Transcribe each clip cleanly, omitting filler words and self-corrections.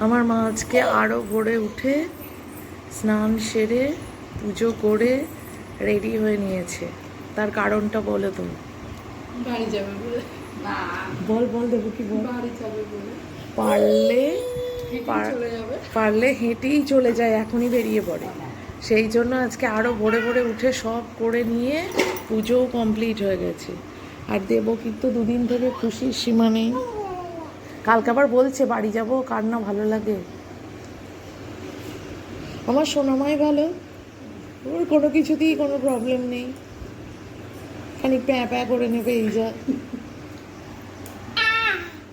আমার মা আজকে আরো ভোরে উঠে স্নান সেরে পুজো করে রেডি হয়ে নিয়েছে। তার কারণটা বলো তুমি। বাড়ি যাবে বলে। না বল বল দেবো কি বল। বাড়ি যাবে বলে। পারলে হেঁটেই চলে যায়, এখনই বেরিয়ে পড়ে। সেই জন্য আজকে আরো ভোরে ভোরে উঠে সব করে নিয়ে পুজোও কমপ্লিট হয়ে গেছে। আর দেবো কিন্তু দুদিন থেকে খুশির সীমা নেই। কালকে আবার বলছে বাড়ি যাব, কার না ভালো লাগে। আমার সোনামাই ভালো, ওর কোনো কিছুতেই কোনো প্রবলেম নেই, খানিক প্যাঁ প্যাঁ করে নেবে এই যা।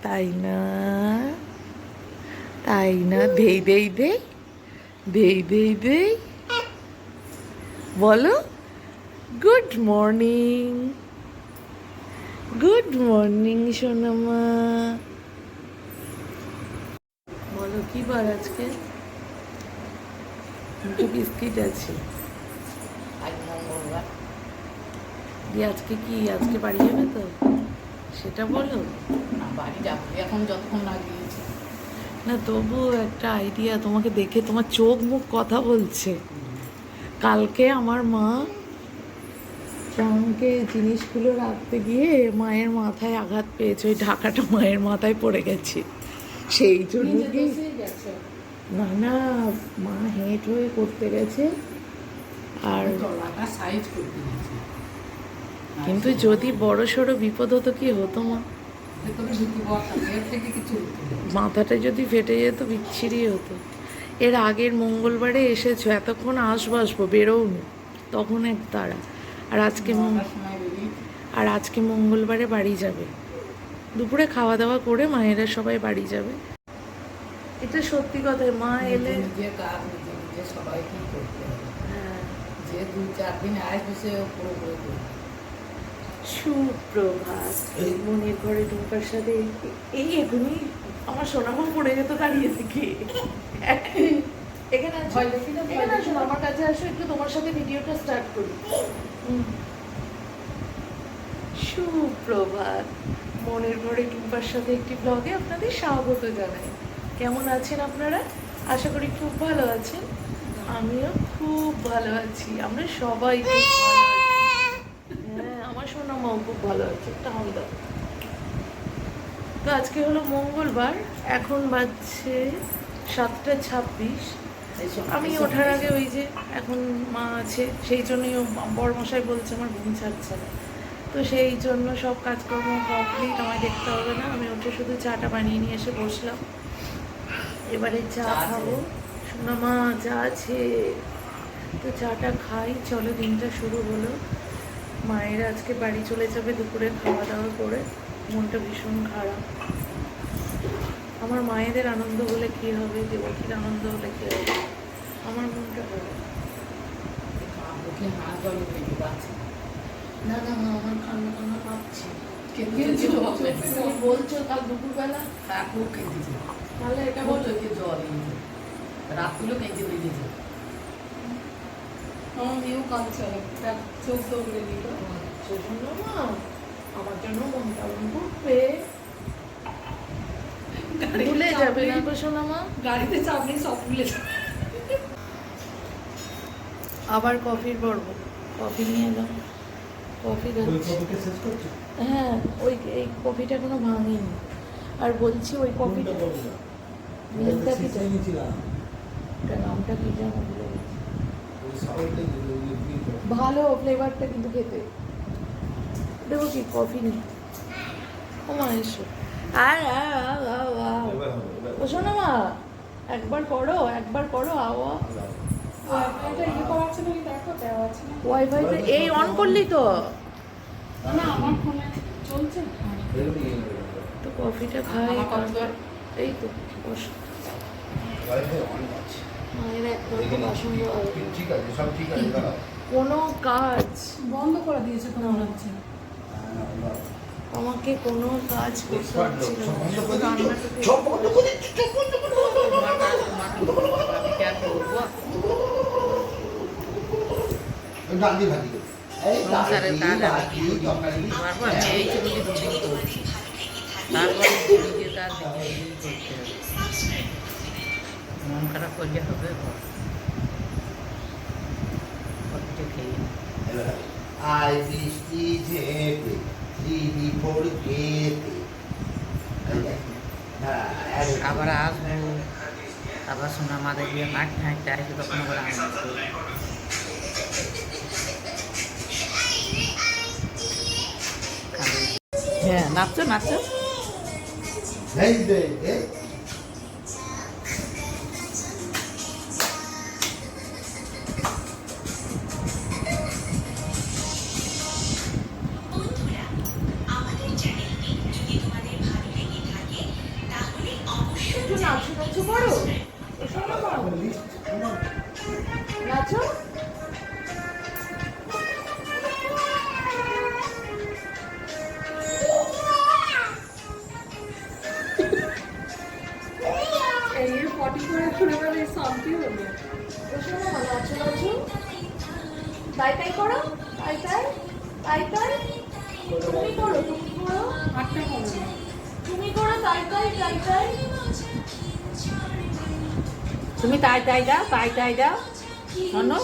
তাই না তাই না? দেই দেই দেই দেই দেই দেই বলো গুড মর্নিং। গুড মর্নিং সোনামা। বলো কি বার আজকে? একটু বিস্কিট আছে। দিয়ে আজকে কি, আজকে বাড়ি যাবে তো? সেটা বলো না, বাড়ি যাবো এখন যতক্ষণ না গিয়েছি। না তবু একটা আইডিয়া, তোমাকে দেখে তোমার চোখ মুখ কথা বলছে। কালকে আমার মা ট্রাঙ্কে জিনিসগুলো রাখতে গিয়ে মায়ের মাথায় আঘাত পেয়েছে, ওই ঢাকাটা মায়ের মাথায় পড়ে গেছে। সেই জন্য কি না না, মা হেঁট হয়ে করতে গেছে। আর সাইজ করতে গেছি, কিন্তু যদি বড় সড়ো বিপদ হতো কি হতো মা? মাথাটা যদি ফেটে যেত বিচ্ছিরি হতো। এর আগের মঙ্গলবারে এসেছো, এতক্ষণ আসবো বেরোওনি, তখন এক তারা। আর আজকে মঙ্গলবারে বাড়ি যাবে, দুপুরে খাওয়া দাওয়া করে মায়েরা সবাই বাড়ি যাবে। এটা সত্যি কথাই, মা এলে সবাইকে করতে হবে। হ্যাঁ, যে 2-4 দিন আসবে সে পুরো করে করবে। সুপ্রভাত। মনের ঘরে ঢোকার সাথে এই এখনই আমার সোনামা পড়ে যেত দাঁড়িয়ে থেকে। এখানে আসো, আমার কাছে আসো, একটু তোমার সাথে ভিডিওটা স্টার্ট করি। সুপ্রভাত। মনের ঘরে ঢোকার সাথে একটি ব্লগে আপনাদের স্বাগত জানাই। কেমন আছেন আপনারা? আশা করি খুব ভালো আছেন। আমিও খুব ভালো আছি, আমরা সবাই খুব ভালো আছি। হ্যাঁ, আমার সোনামাও খুব ভালো আছে। তাহলে তো আজকে হলো মঙ্গলবার, এখন বাজছে 7:26। আমি ওঠার আগে ওই যে এখন মা আছে, সেই জন্যই বড়মশাই বলছে আমার ঘুম ছাড়ছে না, তো সেই জন্য সব কাজকর্ম কমপ্লিট, আমায় দেখতে হবে না। আমি উঠে শুধু চাটা বানিয়ে নিয়ে এসে বসলাম। এবারে চা খাবো। সোনামা চা আছে তো চাটা খাই। চলো, দিনটা শুরু হলো। মায়ের আজকে বাড়ি চলে যাবে দুপুরে খাওয়া দাওয়া করে, মনটা ভীষণ খারাপ। আমার মায়েদের আনন্দ হলে কি হবে, দেবকীর আনন্দ হলে কি হবে, আমার মনটা খারাপ। না না মা, আমার কান্না কান্না পাচ্ছি। বলছো কাল দুপুরবেলা তাহলে এটা বলছো কি জল রাতগুলো কেঁদে বেরিয়েছে। আমার মেয়েও কাঁদছে, চোখ দৌড়ে দিল। মা আমার জন্য মনটা ঘুরবে, ভুলে যাবে না গো সোনামা। গাড়িতে চাপলেই সব ভুলে যাবে। আবার কফির পর্ব, কফি নিয়ে এলাম। কফি হ্যাঁ, ওই এই কফিটা এখনো ভাঙিনি। আর বলছি ওই কফিটা মিল্কটা কি নামটা কি জানো ভুলে গেছি। ভালো ফ্লেভারটা কিন্তু খেতে। দেখো কি কফি নেই। ও মা এসো। ও শোনো মা, একবার করো আওয়া। ওয়াইফাইটা এই অন করলি তো? না, আমার ফোনে চলছে। তো কফিটা খাই। এই তো বস। মায়ের একদম পছন্দ কোনো কাজ বন্ধ করে দিয়েছে তো মনে হচ্ছে। আমাকে কোনো কাজ করতে হচ্ছিল না। আর দিদি করতে হবে, মন খারাপ করলে হবে কতটা খেয়ে নি। আই বৃষ্টি ঝেপে দিদি পড়কেতে আবার আসবো, আবার সোনা মাদের গিয়ে হাঁটতে হাঁটতে আসবে, তখন আবার আনন্দ করবো। হ্যাঁ, নাচছো নাচছো। এই দে এ একটু নাচু নাচু করো, নাচো। এই পটি করে ঘুরে বেড়ে শান্তি হলো। শোনো না, নাচো নাচো, তাই তাই করো, তাই তাই তাই তাই। তুমি করো, তুমি করো, আটটা করো না। তুমি করো, তাই তাই তাই তাই। তুমি তাই তাই দাও, তাই তাই দাও। শোনো।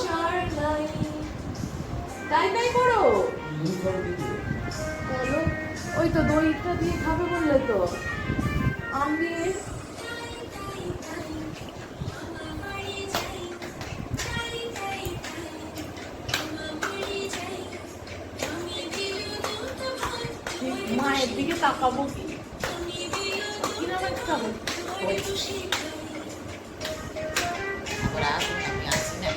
তাই তাই করো। বলো, ওই তো দইটা দিয়ে খাবে বললে তো, আম দিয়ে। মায়ের দিকে তাকাবো কি কিরম একটা হচ্ছে। আবার আসুন, আমি আসি না,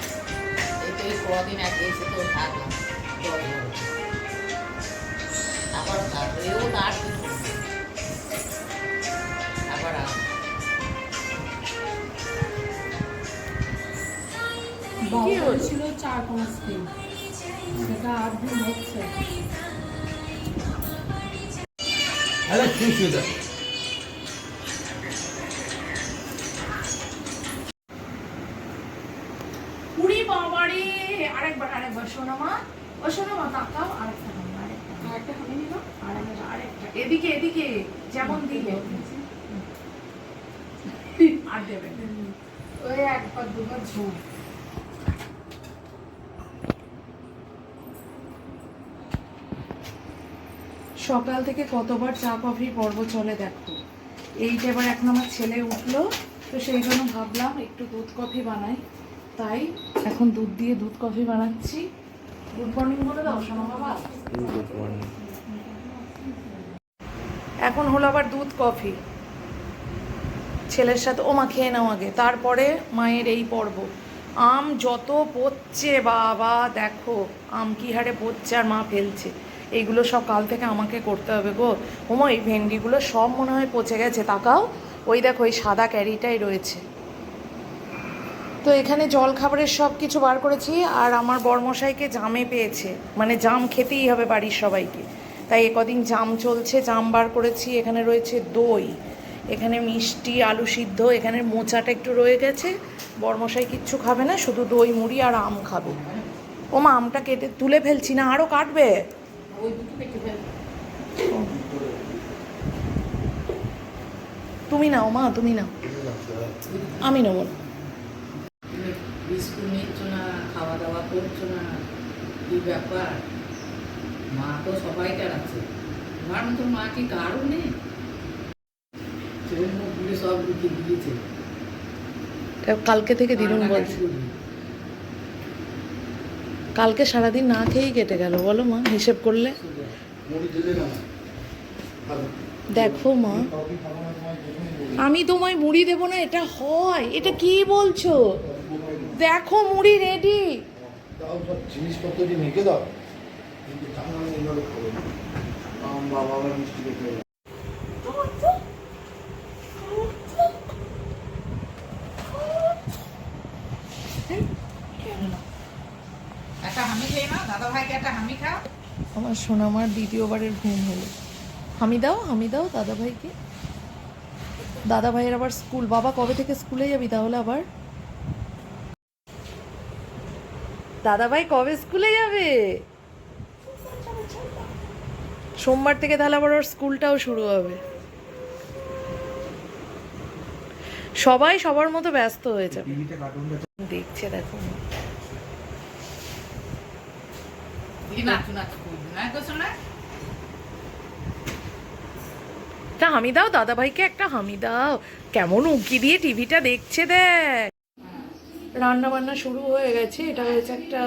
এই তো এই কদিন আগে এসে তো থাকলাম, আবার থাকবো, এও তো 8 দিন থাকবে। আবার আসবো। কি বাবা হলো? ছিল 4-5 দিন, সেটা 8 দিন হচ্ছে। আরে খুশ হয়ে যা পুরি বাবারে, আরেকবার শোনো মা, ও শোনো মা, তাকাও, আরেকটা হবে, আরেকটা হবে নিল, আরেকটা এদিকে এদিকে যেমন দিলে আর দেবে। ওই একবার দুবার ঝোল। সকাল থেকে কতবার চা কফি পর্ব চলে দেখো। এইটা এবার এখন আমার ছেলে উঠলো, তো সেই জন্য ভাবলাম একটু দুধ কফি বানাই, তাই এখন দুধ দিয়ে দুধ কফি বানাচ্ছি। গুড মর্নিং বলে দাও শোনো বাবা। এখন হলো আবার দুধ কফি ছেলের সাথে। ও মা খেয়ে নাও আগে, তারপরে মায়ের এই পর্ব। আম যত পড়ছে বাবা, দেখো আম কি হারে পড়ছে আর মা ফেলছে। এইগুলো সব কাল থেকে আমাকে করতে হবে গো। ওমা এই ভেন্ডিগুলো সব মনে হয় পচে গেছে, তাকাও, ওই দেখো ওই সাদা ক্যারিটাই রয়েছে। তো এখানে জল খাবারের সব কিছু বার করেছি, আর আমার বরমশাইকে জামে পেয়েছে, মানে জাম খেতেই হবে বাড়ির সবাইকে, তাই কদিন জাম চলছে, জাম বার করেছি। এখানে রয়েছে দই, এখানে মিষ্টি, আলু সিদ্ধ, এখানে মোচাটা একটু রয়ে গেছে। বরমশাই কিচ্ছু খাবে না, শুধু দই মুড়ি আর আম খাবে। ও মা আমটা কেটে তুলে ফেলছি না, আরও কাটবে। ওই দুটো কেটে ফেল। তুমি নাও মা, তুমি নাও, আমি নেবো না। বিস্কুট নিচ্ছ না, খাওয়া দাওয়া করছো না, কি ব্যাপার? মা তো সবাইকার আছে, তোমার মতো মা কি কারও নেই? চোখ মুখ গুলি সব লুকিয়ে দিয়েছে। কালকে থেকে দিদুন কান্নাকাটি বলছে, করবি। কালকে সারাদিন না খেয়েই কেটে গেল বলো মা, হিসেব করলে। দেখো মা, আমি তোমায় মুড়ি দেবো না, এটা হয়? এটা কি বলছো? দেখো মুড়ি রেডি। দাও সব জিনিসপত্র দিয়ে মেখে দাও, কিন্তু জানো আমি এইভাবে খাবো না। বাবা আবার মিষ্টি খেতে হবে। একটা হামি খেয়ে নাও, দাদা ভাইকে একটা হামি খাও। আমার সোনামার দ্বিতীয়বারের ঘুম হলো। হামি দাও, হামি দাও দাদা ভাইকে। দাদা ভাইয়ের আবার স্কুল। বাবা কবে থেকে স্কুলে যাবি তাহলে আবার? দাদা ভাই কবে স্কুলে যাবে? সোমবার থেকে তাহলে আবার ওর স্কুলটাও শুরু হবে। সবাই সবার মতো ব্যস্ত হয়ে যাবে। টিভিতে কার্টুনটা দেখছে দেখো নাচু নাচু করবে না গো সোনা। একটা হামি দাও দাদা ভাইকে, একটা হামি দাও। কেমন উঁকি দিয়ে টিভিটা দেখছে দেখ। রান্না বান্না শুরু হয়ে গেছে। এটা হয়েছে একটা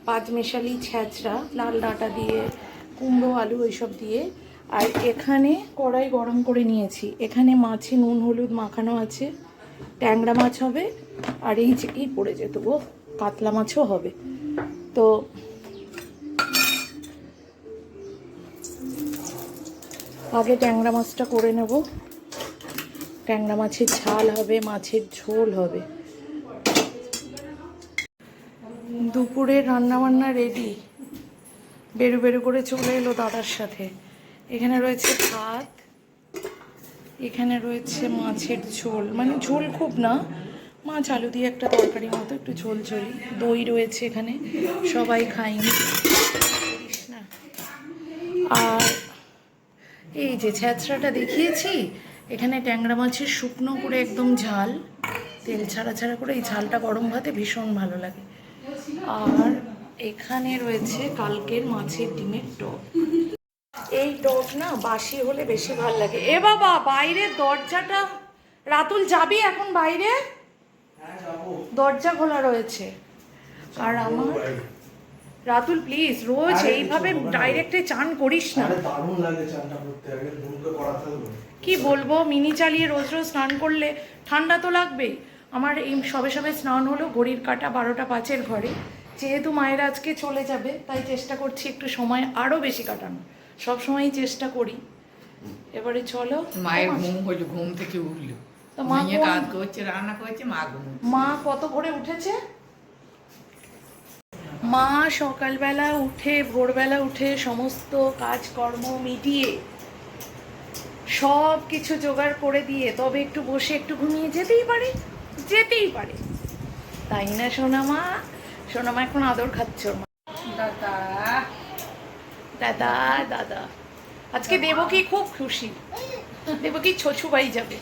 পাঁচমেশালি ছ্যাঁচড়া, লাল ডাঁটা দিয়ে, কুমড়ো আলু এইসব দিয়ে। আর এখানে কড়াই গরম করে নিয়েছি। এখানে মাছে নুন হলুদ মাখানো আছে, ট্যাংরা মাছ হবে, আর এই যে এই পড়ে যেত গো, কাতলা মাছও হবে। তো আগে ট্যাংরা মাছটা করে নেব। ট্যাংরা মাছের ঝাল হবে, মাছের ঝোল হবে। দুপুরের রান্নাবান্না রেডি। বেরু বেরু করে চলে এলো দাদার সাথে। এখানে রয়েছে ভাত, এখানে রয়েছে মাছের ঝোল, মানে ঝোল খুব না, মাছ আলু দিয়ে একটা তরকারি মতো, একটু ঝোল ঝোলি। দই রয়েছে এখানে, সবাই খাইনি না। আর এই যে ছ্যাঁচড়াটা দেখিয়েছি, এখানে ট্যাংরা মাছের শুকনো করে একদম ঝাল, তেল ছাড়া ছাড়া করে, এই ঝালটা গরম ভাতে ভীষণ ভালো লাগে। আর এখানে রয়েছে কালকের মাছের ডিমের টক। এই টক না বাসি হলে বেশি ভালো লাগে। এ বাবা, বাইরের দরজাটা, রাতুল যাবি এখন বাইরে? দরজা খোলা রয়েছে। আর আমার রাতুল প্লিজ, রোজ এইভাবে ডাইরেক্টে চান করিস না। দারুণ লাগে চানটা করতে, আগে দুমকে করাতে হবে। কি বলবো, মিনি চালিয়ে রোজ রোজ স্নান করলে ঠান্ডা তো লাগবেই। আমার এই সবে সবে স্নান হলো, ঘড়ির কাঁটা 12টা 5-এর ঘরে। যেহেতু মায়ের আজকে চলে যাবে, তাই চেষ্টা করছি একটু সময় আরও বেশি কাটানো। সব সময়ই চেষ্টা করি। এবারে চলো। মায়ের ঘুম হলো, ঘুম থেকে উঠলো, তো মা মেয়ে কোন- কাজ করছে, রান্না করছে, মা ঘুম। মা কত ভোরে উঠেছে? মা সকালবেলা উঠে, ভোরবেলা উঠে সমস্ত কাজকর্ম মিটিয়ে সব কিছু জোগাড় করে দিয়ে তবে একটু বসে একটু ঘুমিয়ে যেতেই পারে, যেতেই পারে, তাই না সোনামা? সোনামা এখন আদর খাচ্ছ মা। দাদা দাদা দাদা আজকে দেবকী খুব খুশি। দেবকী শ্বশুর বাড়ি যাবে,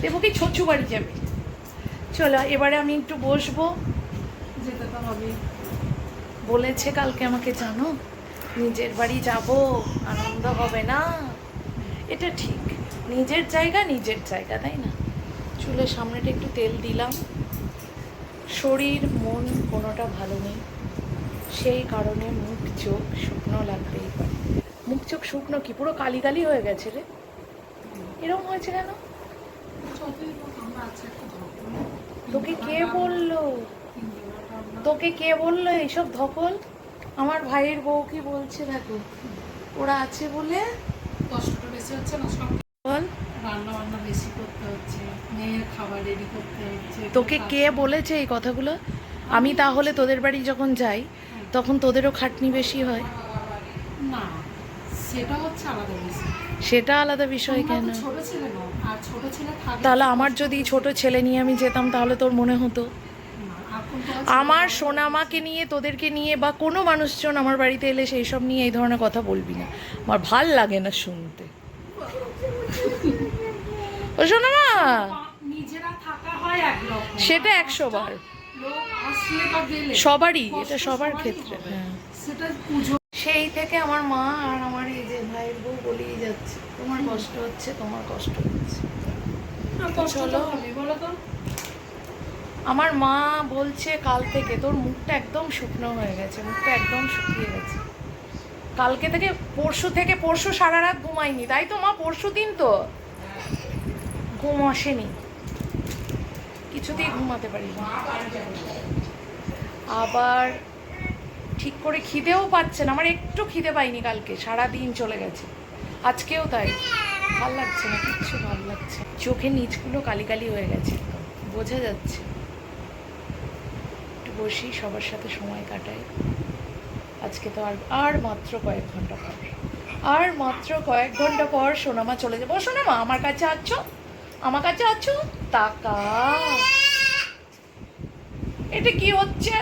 দেবকী শ্বশুর বাড়ি যাবে। চলো এবারে আমি একটু বসবো। যেতে তো হবে। বলেছে কালকে আমাকে, জানো, নিজের বাড়ি যাব, আনন্দ হবে না। এটা ঠিক, নিজের জায়গা নিজের জায়গা, তাই না? চুলের সামনেটা একটু তেল দিলাম। শরীর মন কোনোটা ভালো নেই, সেই কারণে মুখ চোখ শুকনো লাগতেই পারে। মুখ চোখ শুকনো কি, পুরো কালি কালি হয়ে গেছে রে? এরকম হয়েছে কেন? যতই হোক আমরা আছে একটা ধকল। তোকে কে বললো? তোকে কে বললো এইসব ধকল? আমার ভাইয়ের বউ কি বলছে দেখো, ওরা আছে বলে। কষ্টটা বেশি হচ্ছে না, সব বল, রান্না বান্না বেশি করতে হচ্ছে, মেয়ের খাবার রেডি করতে হচ্ছে। তোকে কে বলেছে এই কথাগুলো? আমি তাহলে তোদের বাড়ি যখন যাই তখন তোদেরও খাটনি বেশি হয়? না, সেটা হচ্ছে আলাদা বিষয়। সেটা আলাদা বিষয় তোমরা কেন? তো ছোট ছেলে নও, আর ছোট ছেলে থাকলে তাহলে আমার যদি ছোট ছেলে নিয়ে আমি যেতাম তাহলে তোর মনে হতো? না, এখন তো আমার সোনামাকে নিয়ে, তোদেরকে নিয়ে বা কোনো মানুষজন আমার বাড়িতে এলে সেই সব নিয়ে এই ধরনের কথা বলবি না, আমার ভাল লাগে না শুনতে। ও সোনামা, নিজেরা থাকা হয় একরকম, সেটা 100 বার, লোক আসলে বা গেলে সবারই, কষ্ট এটা সবার সবারই ক্ষেত্রে। হবে। হ্যাঁ, সেটা পুজো। সেই থেকে আমার মা আর আমার এই যে ভাইয়ের বউ বলেই যাচ্ছে, তোমার কষ্ট হচ্ছে, তোমার কষ্ট হচ্ছে। কষ্ট চলো। তো হবে, বলো তো। আমার মা বলছে কাল থেকে তোর মুখটা একদম শুকনো হয়ে গেছে, মুখটা একদম শুকিয়ে গেছে। কালকে থেকে, পরশু সারা রাত ঘুমাইনি, তাই তো মা? পরশু দিন তো ঘুম আসেনি, কিছুতেই ঘুমাতে পারিনি। আবার ঠিক করে খিদেও পাচ্ছে না, আমার একটু খিদে পাইনি কালকে, সারা দিন চলে গেছে। আজকেও তাই, ভাল লাগছে না, কিচ্ছু ভাল লাগছে। চোখের নিচগুলো কালি কালি হয়ে গেছে, বোঝা যাচ্ছে। একটু বসি, সবার সাথে সময় কাটাই। আজকে তো আর মাত্র কয়েক ঘন্টা পর, আর মাত্র কয়েক ঘন্টা পর সোনামা চলে যাবো। সোনামা আমার কাছে আছো, আমার কাছে আছো, তাকা। এটা কি হচ্ছে?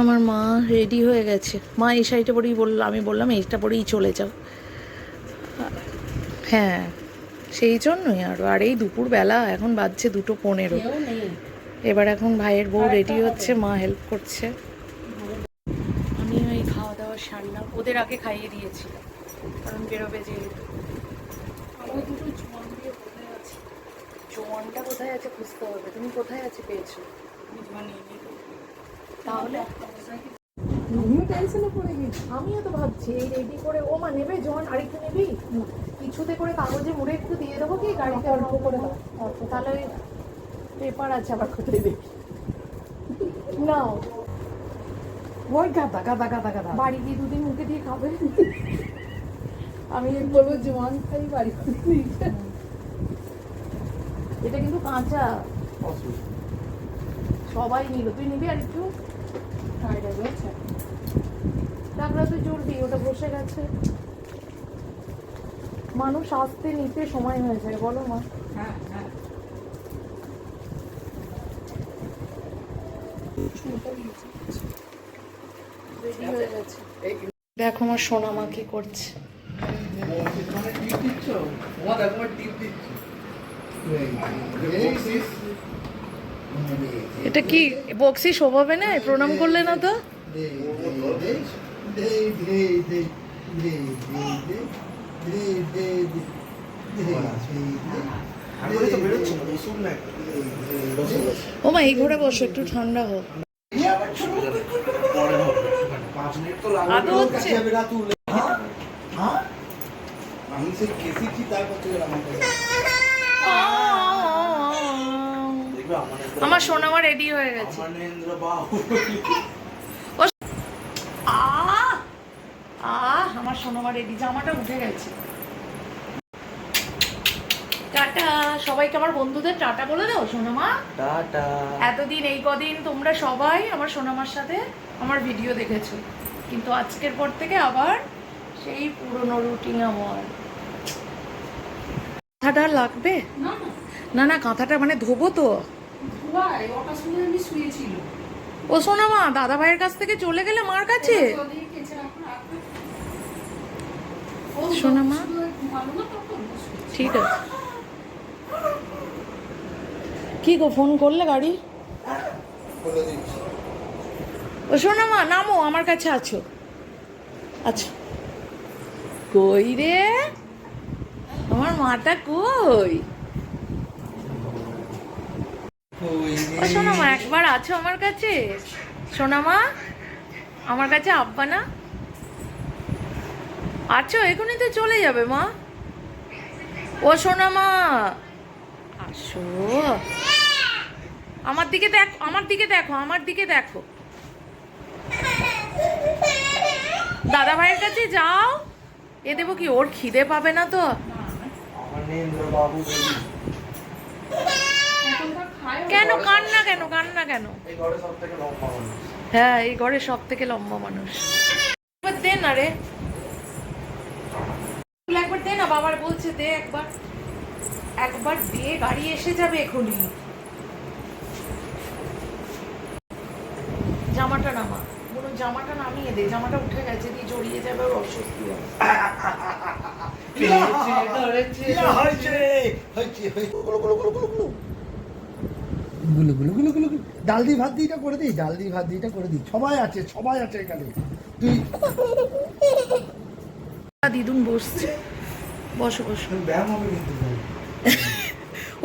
আমার মা রেডি হয়ে গেছে। মা এই শাড়িটা পরেই বললো, আমি বললাম এইটা পরেই চলে যাও। হ্যাঁ, সেই জন্যই আর এই দুপুরবেলা এখন বাজছে 2:15। কেউ নেই। এবার এখন ভাইয়ের বউ রেডি হচ্ছে, মা হেল্প করছে। আমি ওই খাওয়া দাওয়া সারলাম, ওদের আগে খাইয়ে দিয়েছিলাম কারণ বেরোবে যেহেতু। ওই দুটো জোয়ান দিয়ে কোথায় আছে? জোয়ানটা কোথায় আছে খুঁজতে হবে। তুমি কোথায় আছে পেয়েছো? আমি জোয়ান নিয়ে নিই। তাহলে আমিও টেনশনে পড়ে গেছি। আমিও তো ভাবছি এই রেডি করে ও মা নেবে জোয়ান আরেকটু নেবি, কিছুতে করে কাগজে মুড়ে একটু দিয়ে দেবো কি গাড়িতে অল্প করে দাও। তাহলে ওই পেপার আছে আবার কোথায় দেখি নাও, ওই গাদা গাদা গাদা গাদা। বাড়ি গিয়ে দুদিন মুখে দিয়ে খাবে। আমি বলবো জোয়ান খাই বাড়ি করে নিয়ে যা। এটা কিন্তু কাঁচা, সবাই নিল। তুই নিবি আর একটু খাইটা রয়েছে। টাকরা তুই জলদি, ওটা বসে গেছে। মানুষ আসতে নিতে সময় হয়ে যায় বলো মা। হ্যাঁ হ্যাঁ। রেডি হয়ে গেছে। দেখো আমার সোনা মা কি করছে। টিপ দিচ্ছ? ও দেখো টিপ দিচ্ছি। এটা কি বক্সি শোভাবে না? প্রণাম করলে না তো? ও মা এই ঘরে বসো, একটু ঠান্ডা হোক। আদৌ হচ্ছে? আমি সেই কেসেছি তারপর থেকে আমার আমার সোনামা রেডি হয়ে গেছে। মানেন্দ্র বাবু আমার সোনামা রেডি, জামাটা উঠে গেছে। টাটা সবাইকে, আমার বন্ধুদের টাটা বলে দাও সোনামা। টাটা। এতদিন এই কদিন তোমরা সবাই আমার সোনামার সাথে আমার ভিডিও দেখেছো, কিন্তু আজকের পর থেকে আবার সেই পুরনো রুটিন আমার। কাঁথাটা লাগবে না না না? না কাঁথাটা মানে ধোবো তো। ধোয়াই, ওটার সময় আমি শুয়েছিল। ও সোনামা দাদা ভাইয়ের কাছ থেকে চলে গেলে মার কাছে। ওদিকে কেচে রাখো, রাখো। ও শোনো মা। শুধু ঘুমালো না তখন ও শুয়েছিল। ঠিক আছে। কি গো ফোন করলে গাড়ি? বলে দিচ্ছি। ও সোনামা নামো, আমার কাছে আছো। আচ্ছা কই রে আমার মাটা কই? ও সোনামা একবার আছো আমার কাছে? সোনামা আমার কাছে আব্বা না আছো? এখনই তো চলে যাবে মা। ও সোনামা আসো, আমার দিকে দেখো, আমার দিকে দেখো, আমার দিকে দেখো। দাদা ভাইয়ের কাছে যাও। এ দেবো কি? ওর খিদে পাবে না তো? মানেন্দ্র বাবু এখনকার খায় কেন কান্না কেন? কান্না কেন? এই ঘরে সব থেকে লম্বা মানুষ। হ্যাঁ এই ঘরে সব থেকে লম্বা মানুষ। একবার দে না রে, একবার দে না, বাবার বলছে দে একবার, একবার দে, গাড়ি এসে যাবে এখনই। জামাটা নামা, বলুন জামাটা নামিয়ে দে, জামাটা উঠে গেছে, দিয়ে জড়িয়ে যাবে, ওর অস্বস্তি হবে। ডাল দি ভাত দিটা করে দিই, ডাল দি ভাত দিটা করে দিই। সবাই আছে, সবাই আছে এখানে। তুই দিদুন বসছে, বসো বসো। ব্যায়াম হবে কিন্তু।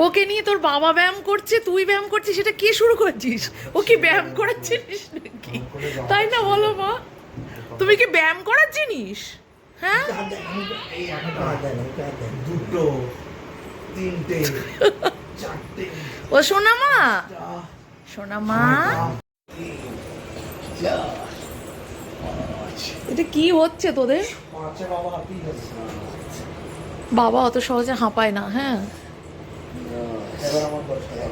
ওকে নিয়ে তোর বাবা ব্যায়াম করছে, তুই ব্যায়াম করছিস, সেটা কে শুরু করছিস? ও কি ব্যায়াম করার জিনিস নাকি? তাই না বলো মা? তুমি কি ব্যায়াম করার জিনিস? হ্যাঁ এই একটা দুটো তিনটে চারটে ও সোনামা, সোনামা এটা কি হচ্ছে তোদের? পাঁচে বাবা হাতি যাচ্ছে। বাবা অত সহজে হাঁপায় না। হ্যাঁ এবার আমার বয়স 13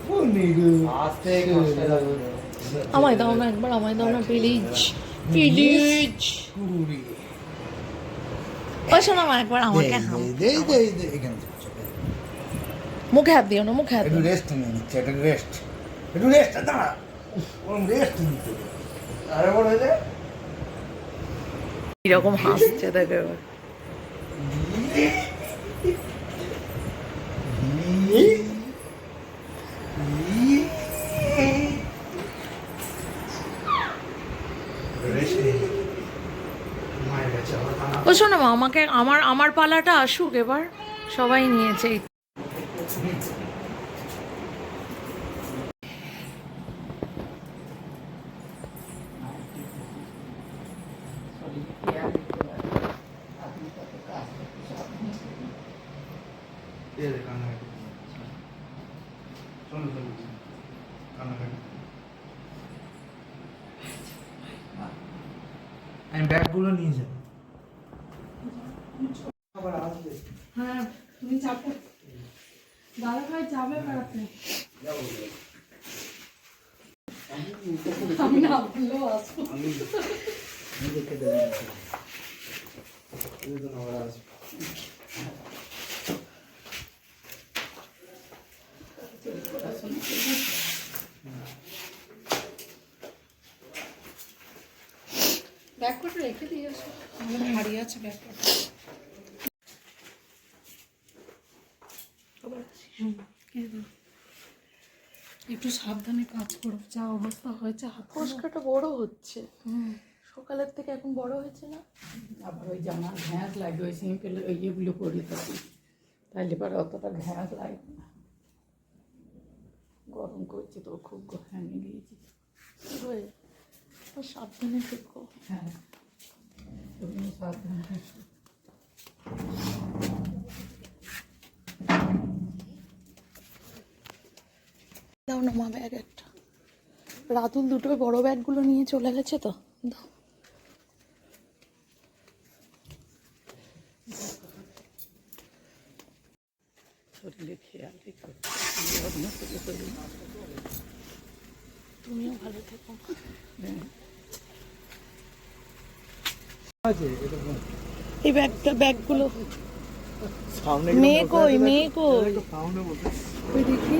14 আমায় দাও না একবার, আমায় দাও না প্লিজ প্লিজ। ও সোনামা একবার আমাকে মুখে হাত দিও না, মুখে হাত একটু দিও না। রেস্ট নিয়ে নিচ্ছে, একটু রেস্ট, একটু রেস্ট। দাঁড়া, ওরকম রেস্ট নিতে আরে বড় হয়ে যায়। এরকম হাসছে দেখো এবার। ও শোনো মা, আমাকে আমার আমার পালাটা আসুক এবার, সবাই নিয়েছে। আমি ব্যাগগুলো নিয়ে যাবো। হ্যাঁ তুমি চাপো, দাদা ভাই যাবে বেড়াতে, আমি না বললেও আসবো। ব্যাগ করে রেখে দিয়েছো, আমার হারিয়ে আছে ব্যাগ করে। একটু সাবধানে কাজ করো, যা অবস্থা হয়েছে হাত ফোসকাটা বড় হচ্ছে, সকালের থেকে এখন বড় হয়েছে না। আবার ওই জামা ঘ্যাঁস লাগবে, ওই সিম্পল ওই ইয়েগুলো করি থাকি, তাইলে পরে অতটা ঘ্যাঁস লাগবে না। গরম করছে তো খুব হ্যাঙে গিয়েছি। হয়ে সাবধানে থেকো। হ্যাঁ তুমি সাবধানে থেকো। দাও না মা ব্যাগ একটা। রাতুল দুটো বড় ব্যাগগুলো নিয়ে চলে গেছে তো, দাও। শরীরে খেয়াল রেখো, তুমিও ভালো থেকো। এই ব্যাগগুলো মেয়ে কই, মেয়ে কই? ওই দেখি।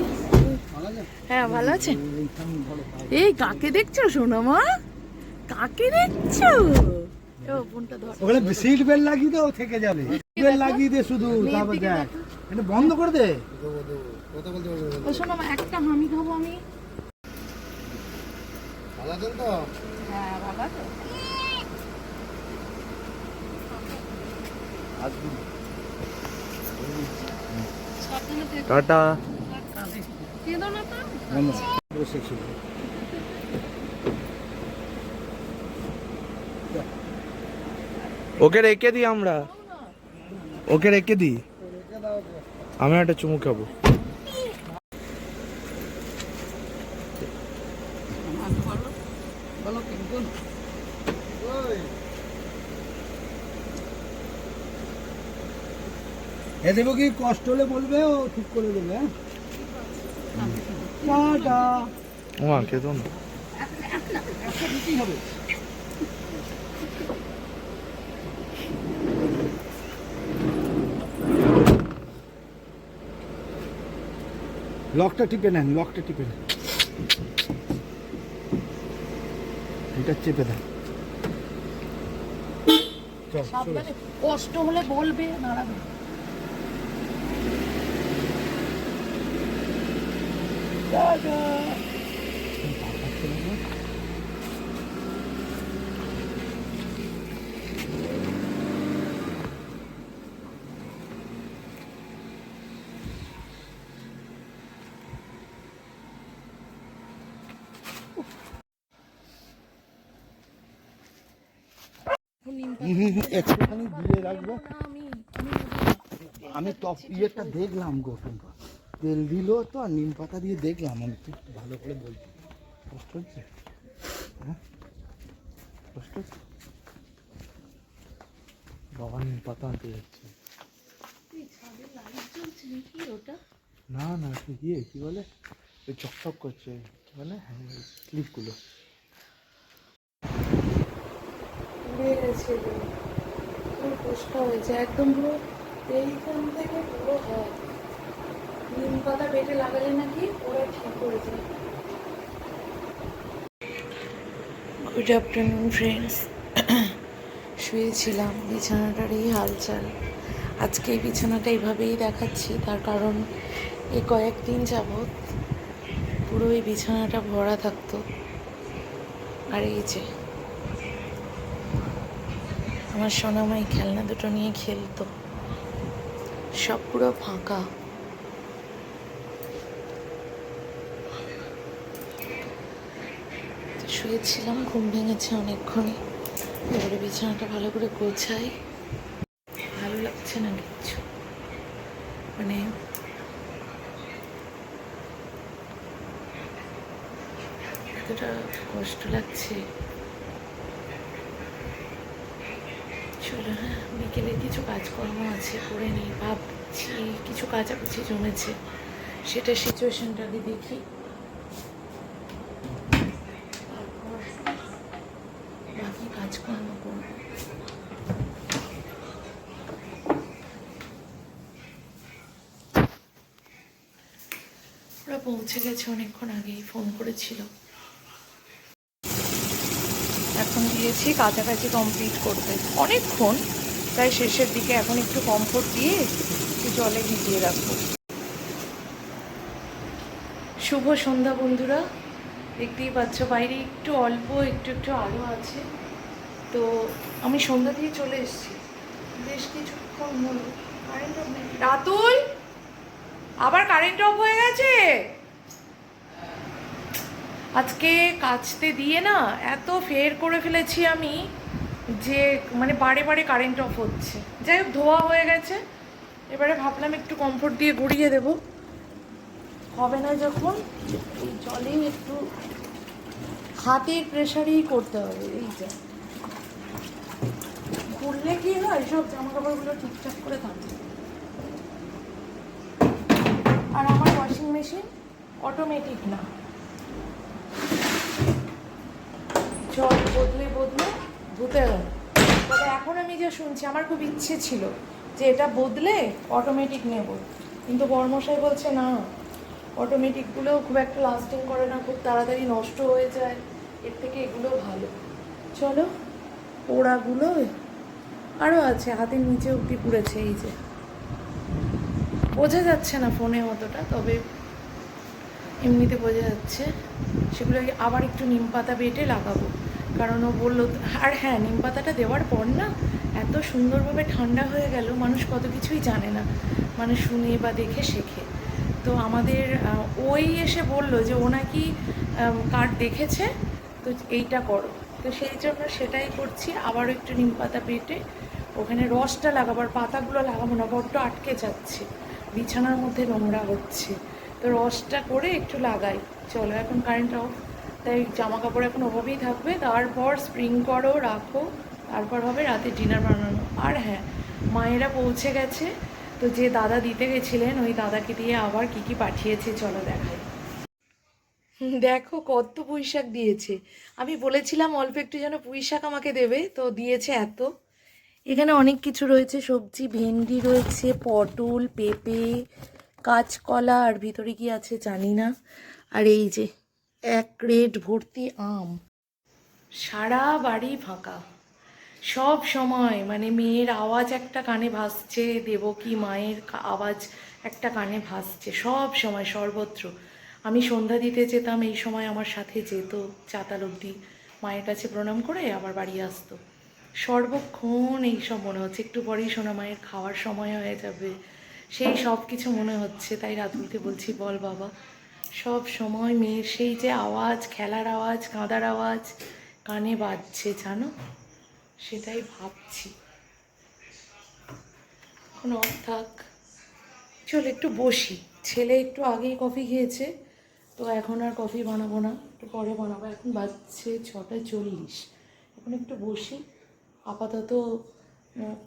হ্যাঁ ভালো আছে। এই কাকে দেখছো সোনা মা, কাকে দেখছো? ও বোনটা ধর। ওখানে সিট বেল্ট লাগিয়ে দে, ও থেকে যাবে। বেল্ট লাগিয়ে দে শুধু, তারপর দেখ। এটা বন্ধ করে দে। ও শোনো মা, একটা হামি খাবো আমি। ভালো আছেন তো? হ্যাঁ ভালো আছে। টাটা। কেঁদো না তো। ওকে রেখে দিই আমরা, ওকে রেখে দিই। আমি একটা চুমু খাবো। বলো কিন্তু এ দেবো কি, কষ্ট হলে বলবে, ও ঠিক করে দেবে। টাটা। ও খেতো না। লকটা টিপে নেন, লকটা টিপে নেন, এটা চেপে দেন। চল, সাবধানে, কষ্ট হলে বলবে, নাড়াবে। একটুখানি দিয়ে রাখবো। আমি টপ ইয়েটা দেখলাম গো, কিন্তু তেল দিল তো, আর নিম পাতা দিয়ে দেখলাম। আমি একটু ভালো করে বলছি, কষ্ট হচ্ছে? হ্যাঁ কষ্ট হচ্ছে? বাবা নিম পাতা আনতে যাচ্ছে। না না, ইয়ে কি বলে, ওই চকচক করছে, কি বলে, হ্যাঁ ক্লিপগুলো। উড়ে গেছে, খুব কষ্ট হয়েছে একদম, পুরো এইখান থেকে পুরো হয়। নিম পাতা পেটে লাগালে নাকি ওরা ঠিক করে যায়। গুড আফটারনুন ফ্রেন্ডস, শুয়েছিলাম, বিছানাটার এই হালচাল। আজকে এই বিছানাটা এইভাবেই দেখাচ্ছি, তার কারণ এই কয়েকদিন যাবৎ পুরো এই বিছানাটা ভরা থাকতো। আর এই যে আমার সোনামাই খেলনা দুটো নিয়ে খেলতো, সব পুরো ফাঁকা। শুয়েছিলাম, ঘুম ভেঙেছে অনেকক্ষণই। এবারে বিছানাটা ভালো করে গোছাই। ভালো লাগছে না কিচ্ছু, মানে এতটা কষ্ট লাগছে। চলো, হ্যাঁ, বিকেলে কিছু কাজকর্ম আছে, করে নিই। ভাবছি কিছু কাচাকুচি জমেছে, সেটা সিচুয়েশনটাকে দেখি, তারপর বাকি কাজকর্ম করবো। ওরা পৌঁছে গেছে অনেকক্ষণ আগেই, ফোন করেছিল। এখন দিয়েছি কাছাকাছি কমপ্লিট করতে, অনেকক্ষণ প্রায় শেষের দিকে। এখন একটু কমফোর্ট দিয়ে একটু জলে ভিজিয়ে রাখবো। শুভ সন্ধ্যা বন্ধুরা, দেখতেই পাচ্ছ বাইরে একটু অল্প একটু একটু আলো আছে। তো আমি সন্ধ্যা দিয়ে চলে এসেছি, বেশ কিছুক্ষণ হলো। কারেন্ট অফ নেই। রাতুল, আবার কারেন্ট অফ হয়ে গেছে। আজকে কাচতে দিয়ে না এত ফের করে ফেলেছি আমি, যে মানে বারে বারে কারেন্ট অফ হচ্ছে। যাই হোক, ধোয়া হয়ে গেছে। এবারে ভাবলাম একটু কমফোর্ট দিয়ে গড়িয়ে দেব, হবে না যখন এই জলেই একটু হাতের প্রেশারেই করতে হবে। এই যে করলে কি হয়, সব জামা কাপড়গুলো ঠিকঠাক করে থাকে। আর আমার ওয়াশিং মেশিন অটোমেটিক না, জল বদলে বদলে ধুতে হয়। তবে এখন আমি যা শুনছি, আমার খুব ইচ্ছে ছিল যে এটা বদলে অটোমেটিক নেব, কিন্তু বর্মশাই বলছে না, অটোমেটিকগুলোও খুব একটা লাস্টিং করে না, খুব তাড়াতাড়ি নষ্ট হয়ে যায়, এর থেকে এগুলো ভালো। চলো, পোড়াগুলো আরও আছে, হাতের নিচে অব্দি পুড়েছে। এই যে বোঝা যাচ্ছে না ফোনে অতটা, তবে এমনিতে বোঝা যাচ্ছে। সেগুলো আবার একটু নিম পাতা বেটে লাগাবো, কারণ ও বললো। আর হ্যাঁ, নিম পাতাটা দেওয়ার পর না এত সুন্দরভাবে ঠান্ডা হয়ে গেল, মানুষ কত কিছুই জানে না, মানে শুনে বা দেখে শেখে। তো আমাদের ওই এসে বললো যে ও নাকি কার্ড দেখেছে, তো এইটা করো। তো সেই জন্য সেটাই করছি। আবারও একটু নিম পাতা বেটে ওখানে রসটা লাগাবার, পাতাগুলো লাগাবো না, বড্ড আটকে যাচ্ছে, বিছানার মধ্যে নোংরা হচ্ছে। তো রসটা করে একটু লাগাই। চলো, এখন কারেন্ট অফ, তাই জামা কাপড় এখন ওভাবেই থাকবে। তারপর স্প্রিং করো, রাখো, তারপর হবে রাতে ডিনার বানানো। আর হ্যাঁ, মায়েরা পৌঁছে গেছে, তো যে দাদা দিতে গেছিলেন ওই দাদাকে দিয়ে আবার কি কি পাঠিয়েছে চলো দেখাই। দেখো কত পুঁই শাক দিয়েছে। আমি বলেছিলাম অল্প একটু যেন পুঁই শাক আমাকে দেবে, তো দিয়েছে এত। এখানে অনেক কিছু রয়েছে সবজি, ভেন্ডি রয়েছে, পটল, পেঁপে, কাঁচকলা, আর ভিতরে কি আছে জানি না। আর এই যে এক ক্রেট ভর্তি আম। সারা বাড়ি ফাঁকা, সব সময় মানে মেয়ের আওয়াজ একটা কানে ভাসছে, দেবকী মায়ের আওয়াজ একটা কানে ভাসছে, সব সময় সর্বত্র। আমি সন্ধ্যা দিতে যেতাম, এই সময় আমার সাথে যেত চাতাল অবধি, মায়ের কাছে প্রণাম করে আবার বাড়ি আসতো। সর্বক্ষণ এইসব মনে হচ্ছে, একটু পরেই সোনা মায়ের খাওয়ার সময় হয়ে যাবে, সেই সব কিছু মনে হচ্ছে। তাই রাতুলকে বলছি, বল বাবা, সব সময় মেয়ের সেই যে আওয়াজ, খেলার আওয়াজ, কাঁদার আওয়াজ কানে বাজছে জানো, সেটাই ভাবছি। এখন অফ থাক, চল একটু বসি। ছেলে একটু আগেই কফি খেয়েছে, তো এখন আর কফি বানাবো না, একটু পরে বানাবো। এখন বাজছে 6:40, এখন একটু বসি। আপাতত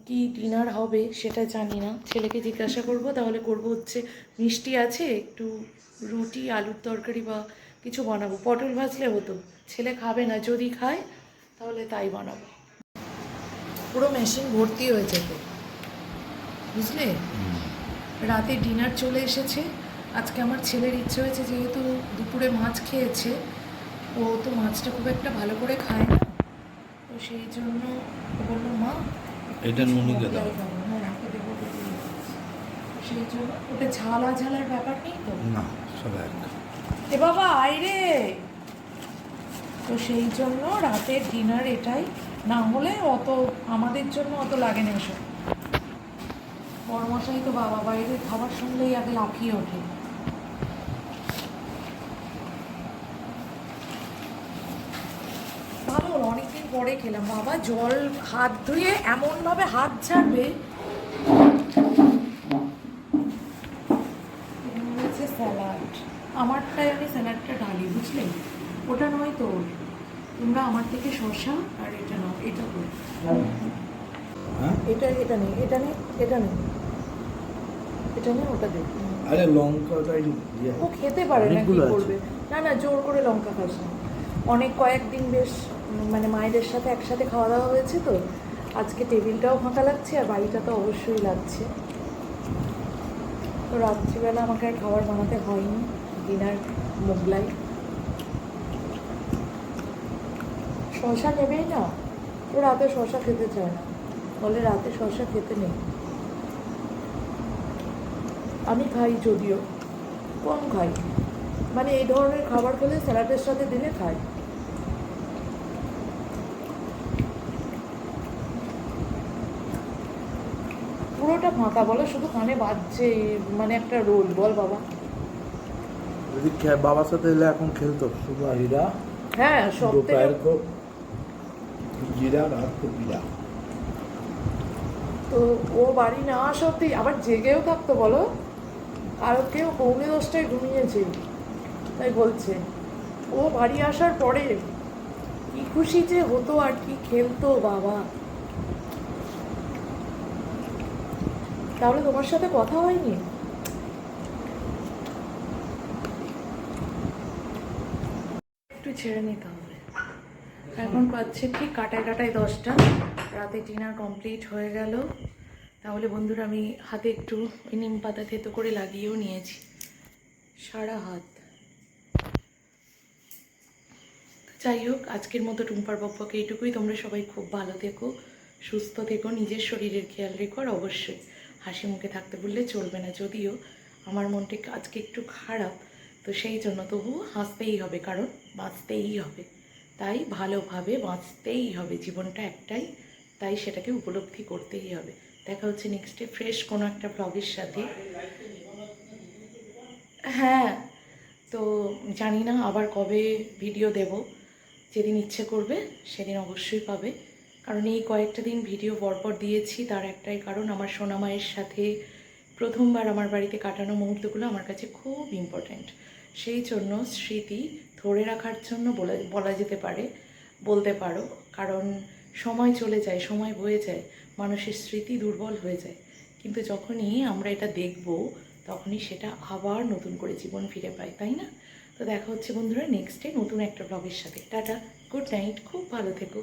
কি ডিনার হবে সেটা জানি না, ছেলেকে জিজ্ঞাসা করব। তাহলে করব হচ্ছে মিষ্টি আছে, একটু রুটি, আলুর তরকারি বা কিছু বানাবো। পটল ভাজলে হতো, ছেলে খাবে না, যদি খায় তাহলে তাই বানাবো। পুরো মেশিন ভর্তি হয়েছে তো, বুঝলে। রাতে ডিনার চলে এসেছে। আজকে আমার ছেলের ইচ্ছে হয়েছে, যেহেতু দুপুরে মাছ খেয়েছে, ও তো মাছটা খুব একটা ভালো করে খায় না, তো সেই জন্য ও বললো মা এটা নুনিকে দাও। মোগলাই খাবো। হ্যাঁ ওকে দেবো বলে দিয়েছি। সেই জন্য ওটা ঝালা ঝালার ব্যাপার নেই তো। না সব এক। এ বাবা আয় রে। তো সেই জন্য রাতের ডিনার এটাই, না হলে অত আমাদের জন্য অত লাগে না এসব। বড়মশাই তো বাবা বাইরে খাবার শুনলেই আগে লাফিয়ে ওঠে। ভালো অনেকদিন পরে খেলাম বাবা, জল হাত ধুয়ে এমনভাবে হাত ঝাড়বে। এখানে হচ্ছে স্যালাড, আমারটায় আমি স্যালাডটা ঢালি বুঝলে, ওটা নয় তো তোমরা আমার থেকে শসা আর এটা নাও, এটা করো। হ্যাঁ এটা এটা নেই, এটা নেই, এটা নেই, এটা নেই, ওটা দেখ। আরে লঙ্কাটাই দিয়ে ও খেতে পারে না, কি অনেকগুলো আছে। করবে? না না জোর করে লঙ্কা খাস না। অনেক কয়েকদিন বেশ মানে মায়েদের সাথে একসাথে খাওয়া দাওয়া হয়েছে তো, আজকে টেবিলটাও ফাঁকা লাগছে আর বাড়িটা তো অবশ্যই লাগছে। তো রাত্রিবেলা আমাকে আর খাবার বানাতে হয়নি, ডিনার মোগলাই। শসা নেবেই না, ও রাতে শসা খেতে চায় না, বলে রাতে শসা খেতে নেই। আমি খাই যদিও কম খাই, মানে এই ধরনের খাবার খেলে স্যালাডের সাথে দিলে খাই। পুরোটা ফাঁকা বলো, শুধু কানে বাজছে মানে একটা রোল। বল বাবা। যদি বাবার সাথে এলে এখন খেলতো শুধু জিরা হ্যাঁ সব থেকে दोपहर को जीरा रात को पीला। তো ও বাড়ি না আসা অব্দি আবার জেগেও থাকতো বলো, আর কেউ 9:45 ঘুমিয়েছে তাই বলছে। ও বাড়ি আসার পরে কি খুশি যে হতো আর কি খেলতো বাবা। তাহলে তোমার সাথে কথা হয়নি? একটু ছেড়ে নিতে হবে। এখন পাচ্ছে ঠিক কাটায় কাটায় 10টা, রাতে ডিনার কমপ্লিট হয়ে গেল। তাহলে বন্ধুরা আমি হাতে একটু নিম পাতা থেতো করে লাগিয়েও নিয়েছি সারা হাত। যাই হোক আজকের মতো টুম্পার বকবকে এইটুকুই। তোমরা সবাই খুব ভালো থেকো, সুস্থ থেকো, নিজের শরীরের খেয়াল রেখো, আর অবশ্যই হাসি মুখে থাকতে বললে চলবে না। যদিও আমার মনটা আজকে একটু খারাপ, তো সেই জন্য তবুও হাসতেই হবে, কারণ বাঁচতেই হবে, তাই ভালোভাবে বাঁচতেই হবে, জীবনটা একটাই, তাই সেটাকে উপলব্ধি করতেই হবে। দেখা হচ্ছে নেক্সটে ফ্রেশ কোনো একটা ব্লগের সাথে। হ্যাঁ তো জানি না আবার কবে ভিডিও দেব, যেদিন ইচ্ছে করবে সেদিন অবশ্যই পাবে। কারণ এই কয়েকটা দিন ভিডিও পরপর দিয়েছি, তার একটাই কারণ আমার সোনামায়ের সাথে প্রথমবার আমার বাড়িতে কাটানো মুহূর্তগুলো আমার কাছে খুব ইম্পর্ট্যান্ট। সেই জন্য স্মৃতি ধরে রাখার জন্য বলা যেতে পারে, বলতে পারো, কারণ সময় চলে যায়, সময় বয়ে যায়, মানুষের স্মৃতি দুর্বল হয়ে যায়, কিন্তু যখনই আমরা এটা দেখব তখনই সেটা আবার নতুন করে জীবন ফিরে পায়, তাই না? তো দেখা হচ্ছে বন্ধুরা নেক্সট ডে নতুন একটা ব্লগের সাথে। টাটা, গুড নাইট, খুব ভালো থেকো।